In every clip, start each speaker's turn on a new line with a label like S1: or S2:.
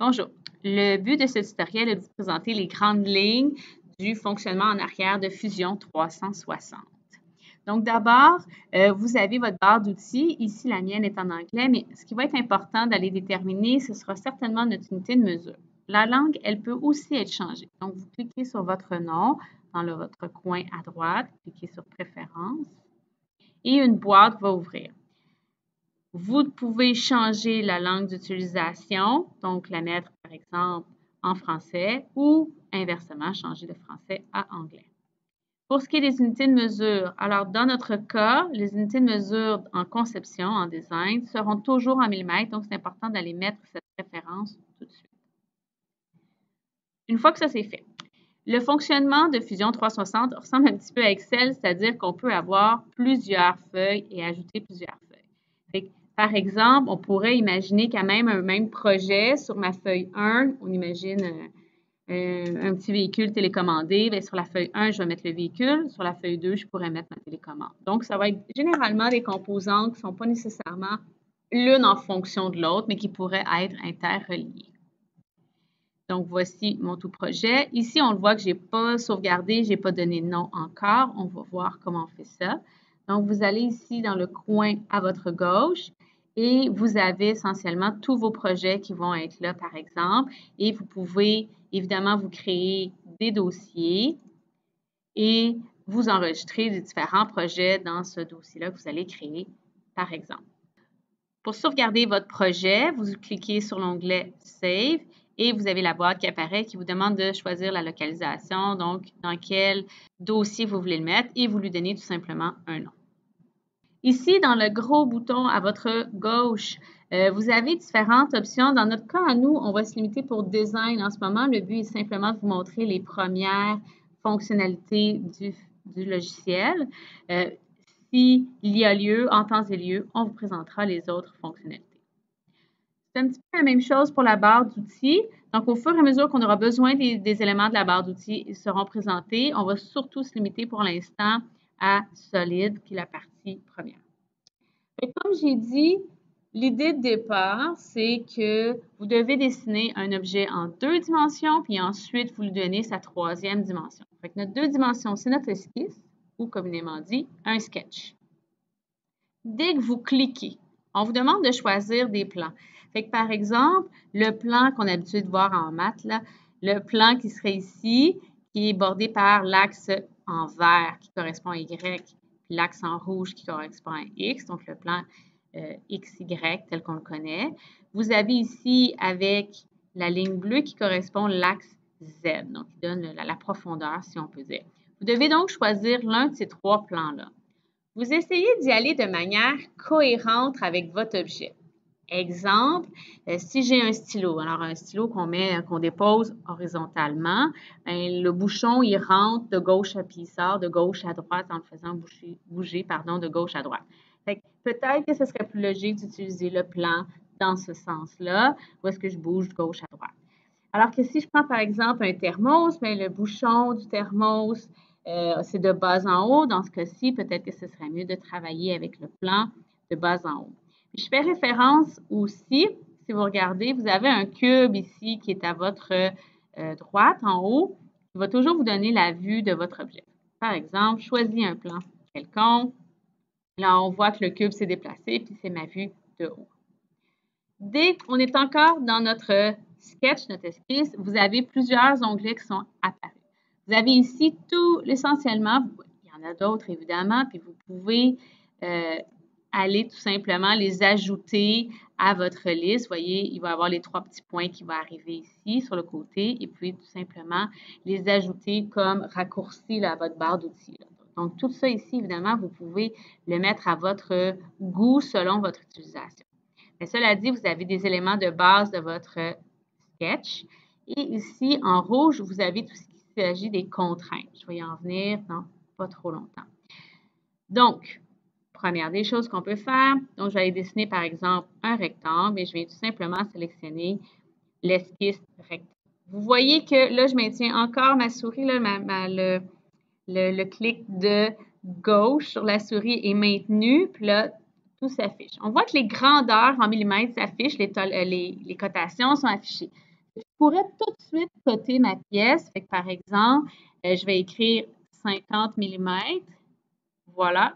S1: Bonjour. Le but de ce tutoriel est de vous présenter les grandes lignes du fonctionnement en arrière de Fusion 360. Donc d'abord, vous avez votre barre d'outils. Ici, la mienne est en anglais, mais ce qui va être important d'aller déterminer, ce sera certainement notre unité de mesure. La langue, elle peut aussi être changée. Donc, vous cliquez sur votre nom dans votre coin à droite, cliquez sur Préférences et une boîte va ouvrir. Vous pouvez changer la langue d'utilisation, donc la mettre par exemple en français ou inversement changer de français à anglais. Pour ce qui est des unités de mesure, alors dans notre cas, les unités de mesure en conception, en design, seront toujours en millimètres, donc c'est important d'aller mettre cette référence tout de suite. Une fois que ça c'est fait, le fonctionnement de Fusion 360 ressemble un petit peu à Excel, c'est-à-dire qu'on peut avoir plusieurs feuilles et ajouter plusieurs feuilles. Par exemple, on pourrait imaginer qu'à même un même projet, sur ma feuille 1, on imagine un petit véhicule télécommandé. Bien, sur la feuille 1, je vais mettre le véhicule. Sur la feuille 2, je pourrais mettre ma télécommande. Donc, ça va être généralement des composantes qui ne sont pas nécessairement l'une en fonction de l'autre, mais qui pourraient être interreliées. Donc, voici mon tout projet. Ici, on le voit que je n'ai pas sauvegardé, je n'ai pas donné de nom encore. On va voir comment on fait ça. Donc, vous allez ici dans le coin à votre gauche et vous avez essentiellement tous vos projets qui vont être là, par exemple. Et vous pouvez évidemment vous créer des dossiers et vous enregistrer les différents projets dans ce dossier-là que vous allez créer, par exemple. Pour sauvegarder votre projet, vous cliquez sur l'onglet Save et vous avez la boîte qui apparaît qui vous demande de choisir la localisation, donc dans quel dossier vous voulez le mettre et vous lui donnez tout simplement un nom. Ici, dans le gros bouton à votre gauche, vous avez différentes options. Dans notre cas, à nous, on va se limiter pour Design en ce moment. Le but est simplement de vous montrer les premières fonctionnalités du logiciel. S'il y a lieu, en temps et lieu, on vous présentera les autres fonctionnalités. C'est un petit peu la même chose pour la barre d'outils. Donc, au fur et à mesure qu'on aura besoin des éléments de la barre d'outils, ils seront présentés. On va surtout se limiter pour l'instant à Solide, qui est la partie première. Et comme j'ai dit, l'idée de départ, c'est que vous devez dessiner un objet en 2 dimensions, puis ensuite, vous lui donnez sa 3e dimension. Fait que notre 2 dimensions, c'est notre esquisse, ou communément dit, un sketch. Dès que vous cliquez, on vous demande de choisir des plans. Fait que par exemple, le plan qu'on a l'habitude de voir en maths, là, le plan qui serait ici, qui est bordé par l'axe en vert qui correspond à Y, puis l'axe en rouge qui correspond à X, donc le plan XY tel qu'on le connaît. Vous avez ici avec la ligne bleue qui correspond à l'axe Z, donc qui donne la profondeur, si on peut dire. Vous devez donc choisir l'un de ces 3 plans-là. Vous essayez d'y aller de manière cohérente avec votre objet. Exemple, si j'ai un stylo, alors un stylo qu'on dépose horizontalement, bien, le bouchon, il rentre de gauche puis il sort de gauche à droite en le faisant bouger de gauche à droite. Peut-être que ce serait plus logique d'utiliser le plan dans ce sens-là, où est-ce que je bouge de gauche à droite. Alors que si je prends par exemple un thermos, bien, le bouchon du thermos, c'est de bas en haut. Dans ce cas-ci, peut-être que ce serait mieux de travailler avec le plan de bas en haut. Puis je fais référence aussi, si vous regardez, vous avez un cube ici qui est à votre droite en haut, qui va toujours vous donner la vue de votre objet. Par exemple, choisis un plan quelconque. Là, on voit que le cube s'est déplacé, puis c'est ma vue de haut. Dès qu'on est encore dans notre sketch, notre esquisse, vous avez plusieurs onglets qui sont apparus. Vous avez ici tout, essentiellement, il y en a d'autres évidemment, puis vous pouvez aller tout simplement les ajouter à votre liste. Vous voyez, il va y avoir les 3 petits points qui vont arriver ici sur le côté et puis tout simplement les ajouter comme raccourci là, à votre barre d'outils. Donc, tout ça ici, évidemment, vous pouvez le mettre à votre goût selon votre utilisation. Mais cela dit, vous avez des éléments de base de votre sketch. Et ici, en rouge, vous avez tout ce qui s'agit des contraintes. Je vais y en venir dans pas trop longtemps. Donc, première des choses qu'on peut faire, donc je vais aller dessiner par exemple un rectangle et je vais tout simplement sélectionner l'esquisse rectangle. Vous voyez que là, je maintiens encore ma souris, là, le clic de gauche sur la souris est maintenu, puis là, tout s'affiche. On voit que les grandeurs en millimètres s'affichent, les cotations sont affichées. Je pourrais tout de suite coter ma pièce. Fait que, par exemple, je vais écrire 50 mm. Voilà.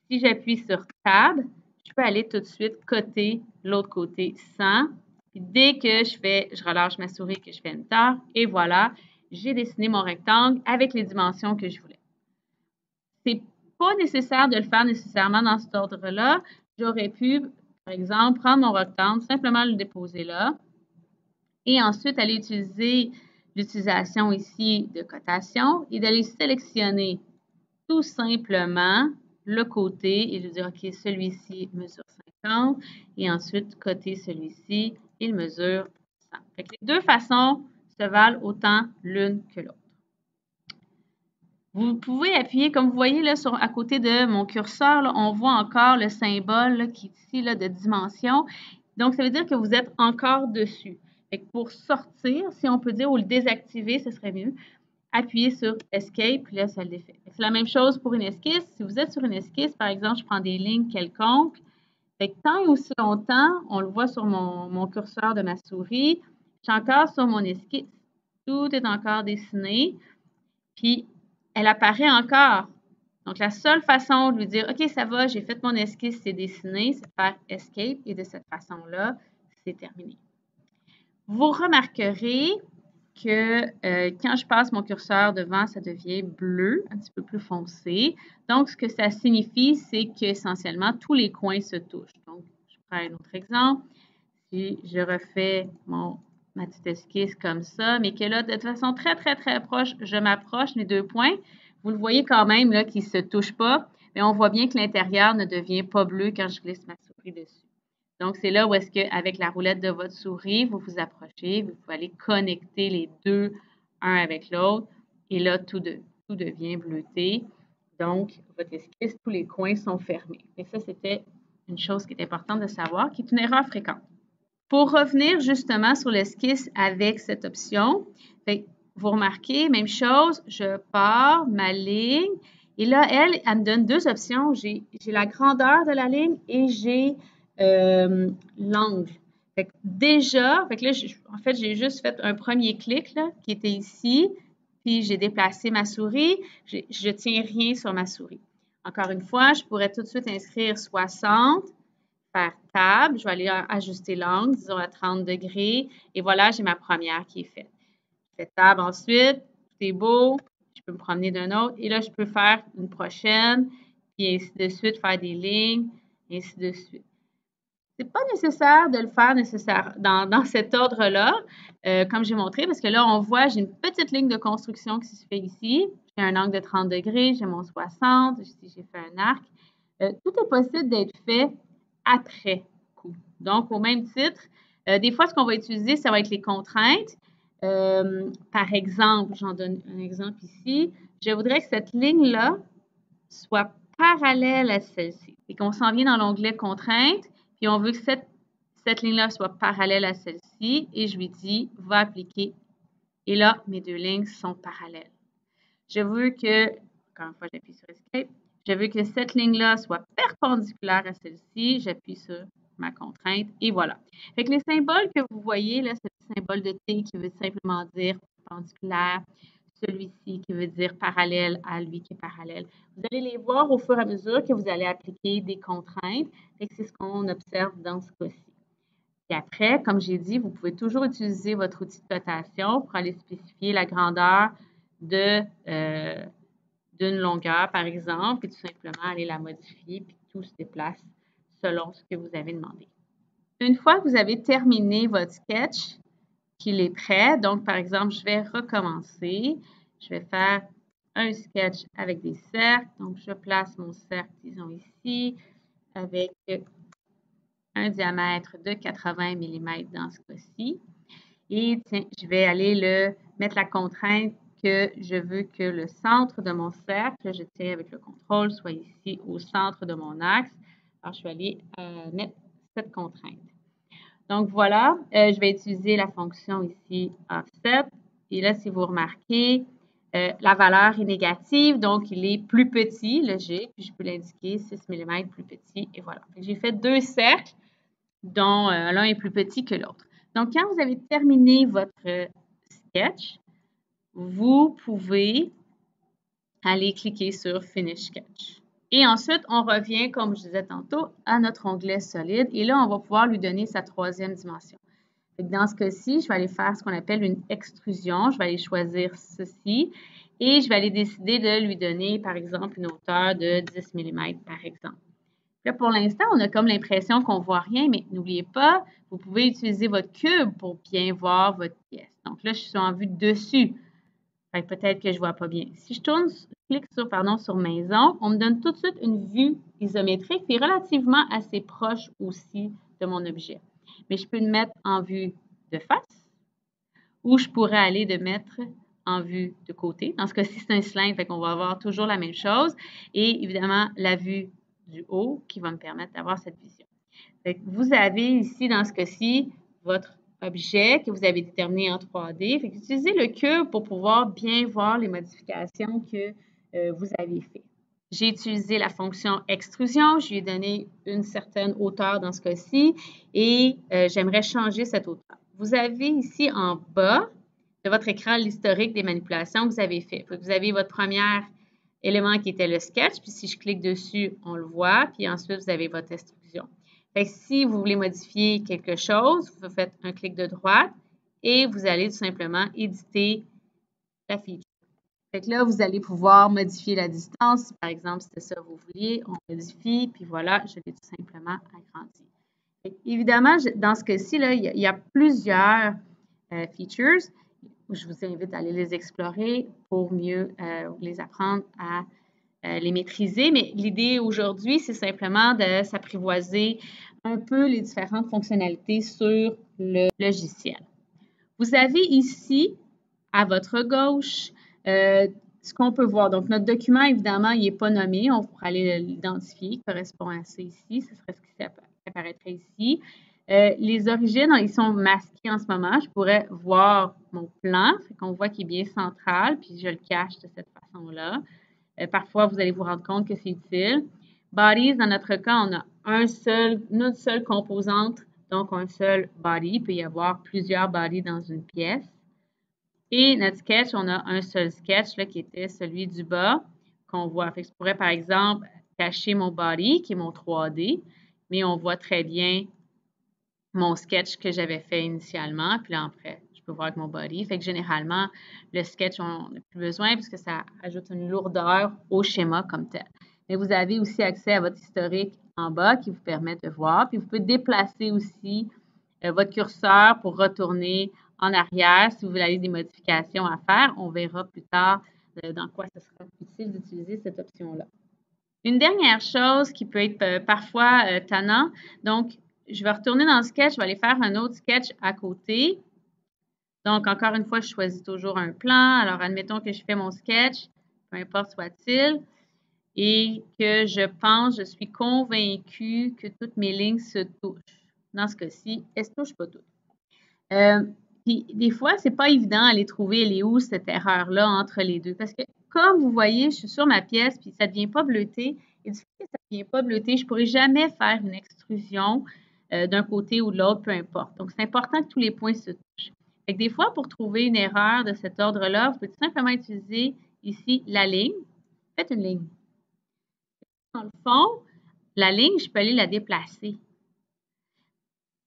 S1: Si j'appuie sur Tab, je peux aller tout de suite coter l'autre côté 100. Puis dès que je relâche ma souris, que je fais Enter, et voilà, j'ai dessiné mon rectangle avec les dimensions que je voulais. C'est pas nécessaire de le faire nécessairement dans cet ordre-là. J'aurais pu, par exemple, prendre mon rectangle, simplement le déposer là, et ensuite aller utiliser l'utilisation ici de cotation et d'aller sélectionner tout simplement le côté et de dire, OK, celui-ci mesure 50 et ensuite coter celui-ci, il mesure 100. Fait que les deux façons se valent autant l'une que l'autre. Vous pouvez appuyer, comme vous voyez là, à côté de mon curseur, là, on voit encore le symbole là, qui est ici là, de dimension. Donc, ça veut dire que vous êtes encore dessus. Fait que pour sortir, si on peut dire, ou le désactiver, ce serait mieux, appuyez sur Escape, puis là, ça le défait. C'est la même chose pour une esquisse. Si vous êtes sur une esquisse, par exemple, je prends des lignes quelconques, fait que tant et aussi longtemps, on le voit sur mon curseur de ma souris, je suis encore sur mon esquisse. Tout est encore dessiné, puis elle apparaît encore. Donc, la seule façon de lui dire, OK, ça va, j'ai fait mon esquisse, c'est dessiné, c'est de faire Escape, et de cette façon-là, c'est terminé. Vous remarquerez que quand je passe mon curseur devant, ça devient bleu, un petit peu plus foncé. Donc, ce que ça signifie, c'est qu'essentiellement, tous les coins se touchent. Donc, je prends un autre exemple. Si je refais ma petite esquisse comme ça, mais que là, de façon très, très, très proche, je m'approche les deux points. Vous le voyez quand même là qu'ils ne se touchent pas, mais on voit bien que l'intérieur ne devient pas bleu quand je glisse ma souris dessus. Donc, c'est là où est-ce qu'avec la roulette de votre souris, vous vous approchez, vous pouvez aller connecter les deux un avec l'autre, et là, tout devient bleuté. Donc, votre esquisse, tous les coins sont fermés. Et ça, c'était une chose qui est importante de savoir, qui est une erreur fréquente. Pour revenir justement sur l'esquisse avec cette option, vous remarquez, même chose, je pars ma ligne, et là, elle me donne deux options. J'ai la grandeur de la ligne et j'ai l'angle. Déjà, là, en fait, j'ai juste fait un premier clic là, qui était ici, puis j'ai déplacé ma souris. Je ne tiens rien sur ma souris. Encore une fois, je pourrais tout de suite inscrire 60, faire Tab, je vais aller ajuster l'angle, disons à 30 degrés, et voilà, j'ai ma première qui est faite. Je fais Tab ensuite, tout est beau, je peux me promener d'un autre, et là, je peux faire une prochaine, puis ainsi de suite, faire des lignes, et ainsi de suite. C'est pas nécessaire de le faire dans cet ordre-là, comme j'ai montré, parce que là, on voit, j'ai une petite ligne de construction qui se fait ici. J'ai un angle de 30 degrés, j'ai mon 60, ici, j'ai fait un arc. Tout est possible d'être fait après coup. Donc, au même titre, des fois, ce qu'on va utiliser, ça va être les contraintes. Par exemple, j'en donne un exemple ici. Je voudrais que cette ligne-là soit parallèle à celle-ci. Et qu'on s'en vient dans l'onglet contraintes, puis on veut que cette ligne-là soit parallèle à celle-ci, et je lui dis, va appliquer. Et là, mes deux lignes sont parallèles. Je veux que, encore une fois, j'appuie sur Escape, je veux que cette ligne-là soit perpendiculaire à celle-ci, j'appuie sur ma contrainte, et voilà. Fait que les symboles que vous voyez, là, c'est le symbole de T qui veut simplement dire perpendiculaire, celui-ci qui veut dire parallèle à lui qui est parallèle. Vous allez les voir au fur et à mesure que vous allez appliquer des contraintes. C'est ce qu'on observe dans ce cas-ci. Et après, comme j'ai dit, vous pouvez toujours utiliser votre outil de cotation pour aller spécifier la grandeur d'une longueur, par exemple, et tout simplement aller la modifier, puis tout se déplace selon ce que vous avez demandé. Une fois que vous avez terminé votre sketch, qu'il est prêt. Donc, par exemple, je vais recommencer. Je vais faire un sketch avec des cercles. Donc, je place mon cercle, disons ici, avec un diamètre de 80 mm dans ce cas-ci. Et tiens, je vais aller mettre la contrainte que je veux que le centre de mon cercle, je tiens avec le contrôle, soit ici au centre de mon axe. Alors, je vais aller mettre cette contrainte. Donc, voilà, je vais utiliser la fonction ici offset. Et là, si vous remarquez, la valeur est négative, donc il est plus petit, logique. Puis je peux l'indiquer 6 mm plus petit, et voilà. J'ai fait deux cercles, dont l'un est plus petit que l'autre. Donc, quand vous avez terminé votre sketch, vous pouvez aller cliquer sur Finish Sketch. Et ensuite, on revient, comme je disais tantôt, à notre onglet solide. Et là, on va pouvoir lui donner sa troisième dimension. Dans ce cas-ci, je vais aller faire ce qu'on appelle une extrusion. Je vais aller choisir ceci. Et je vais aller décider de lui donner, par exemple, une hauteur de 10 mm, par exemple. Là, pour l'instant, on a comme l'impression qu'on ne voit rien, mais n'oubliez pas, vous pouvez utiliser votre cube pour bien voir votre pièce. Donc là, je suis en vue dessus. Peut-être que je ne vois pas bien. Si je clique sur maison, on me donne tout de suite une vue isométrique qui est relativement assez proche aussi de mon objet. Mais je peux le mettre en vue de face ou je pourrais aller le mettre en vue de côté. Dans ce cas-ci, c'est un cylindre, fait qu'on va avoir toujours la même chose. Et évidemment, la vue du haut qui va me permettre d'avoir cette vision. Fait que vous avez ici, dans ce cas-ci, votre objet que vous avez déterminé en 3D. Fait que utilisez le cube pour pouvoir bien voir les modifications que vous avez faites. J'ai utilisé la fonction extrusion. Je lui ai donné une certaine hauteur dans ce cas-ci et j'aimerais changer cette hauteur. Vous avez ici en bas de votre écran l'historique des manipulations que vous avez faites. Vous avez votre premier élément qui était le sketch, puis si je clique dessus, on le voit, puis ensuite vous avez votre extrusion. Fait que si vous voulez modifier quelque chose, vous faites un clic de droite et vous allez tout simplement éditer la feature. Fait que là, vous allez pouvoir modifier la distance. Si par exemple, c'était ça que vous vouliez, on modifie, puis voilà, je l'ai tout simplement agrandi. Évidemment, dans ce cas-ci, il y a plusieurs features. Je vous invite à aller les explorer pour mieux les apprendre à les maîtriser. Mais l'idée aujourd'hui, c'est simplement de s'apprivoiser un peu les différentes fonctionnalités sur le logiciel. Vous avez ici, à votre gauche, ce qu'on peut voir. Donc, notre document, évidemment, il n'est pas nommé. On pourrait aller l'identifier. Il correspond à ça ici. Ce serait ce qui apparaîtrait ici. Les origines, ils sont masqués en ce moment. Je pourrais voir mon plan. On voit qu'il est bien central, puis je le cache de cette façon-là. Parfois, vous allez vous rendre compte que c'est utile. Bodies, dans notre cas, on a une seule composante, donc un seul body. Il peut y avoir plusieurs bodies dans une pièce. Et notre sketch, on a un seul sketch là, qui était celui du bas qu'on voit. Fait que je pourrais, par exemple, cacher mon body, qui est mon 3D, mais on voit très bien mon sketch que j'avais fait initialement. Puis là, après, je peux voir avec mon body. Fait que généralement, le sketch, on n'a plus besoin puisque ça ajoute une lourdeur au schéma comme tel. Mais vous avez aussi accès à votre historique en bas qui vous permet de voir. Puis vous pouvez déplacer aussi votre curseur pour retourner en arrière si vous voulez des modifications à faire. On verra plus tard dans quoi ce sera utile d'utiliser cette option-là. Une dernière chose qui peut être parfois tannant, donc je vais retourner dans le sketch, je vais aller faire un autre sketch à côté. Donc, encore une fois, je choisis toujours un plan. Alors, admettons que je fais mon sketch, peu importe soit-il, et que je suis convaincue que toutes mes lignes se touchent. Dans ce cas-ci, elles ne se touchent pas toutes. Puis, des fois, ce n'est pas évident à les trouver, elle est où cette erreur-là entre les deux. Parce que, comme vous voyez, je suis sur ma pièce, puis ça ne devient pas bleuté. Et du fait que ça ne devient pas bleuté, je ne pourrai jamais faire une extrusion d'un côté ou de l'autre, peu importe. Donc, c'est important que tous les points se touchent. Fait que des fois, pour trouver une erreur de cet ordre-là, vous pouvez tout simplement utiliser ici la ligne. Faites une ligne. Dans le fond, la ligne, je peux aller la déplacer.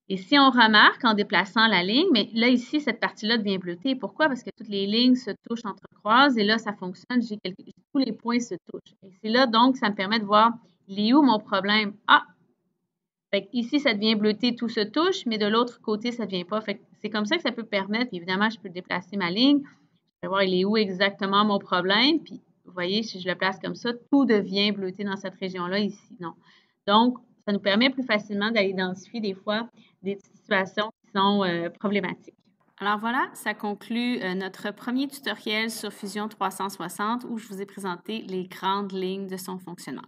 S1: Et si on remarque en déplaçant la ligne, mais là, ici, cette partie-là devient bleutée. Pourquoi? Parce que toutes les lignes se touchent, entrecroisent, et là, ça fonctionne. Tous les points se touchent. Et c'est là, donc, ça me permet de voir, il est où mon problème? Ah! Fait ici, ça devient bleuté, tout se touche, mais de l'autre côté, ça ne devient pas. Fait c'est comme ça que ça peut permettre. Évidemment, je peux déplacer ma ligne. Je vais voir, il est où exactement mon problème. Puis, vous voyez, si je le place comme ça, tout devient bleuté dans cette région-là, ici. Non. Donc, ça nous permet plus facilement d'aller identifier des fois des situations qui sont problématiques. Alors voilà, ça conclut notre premier tutoriel sur Fusion 360 où je vous ai présenté les grandes lignes de son fonctionnement.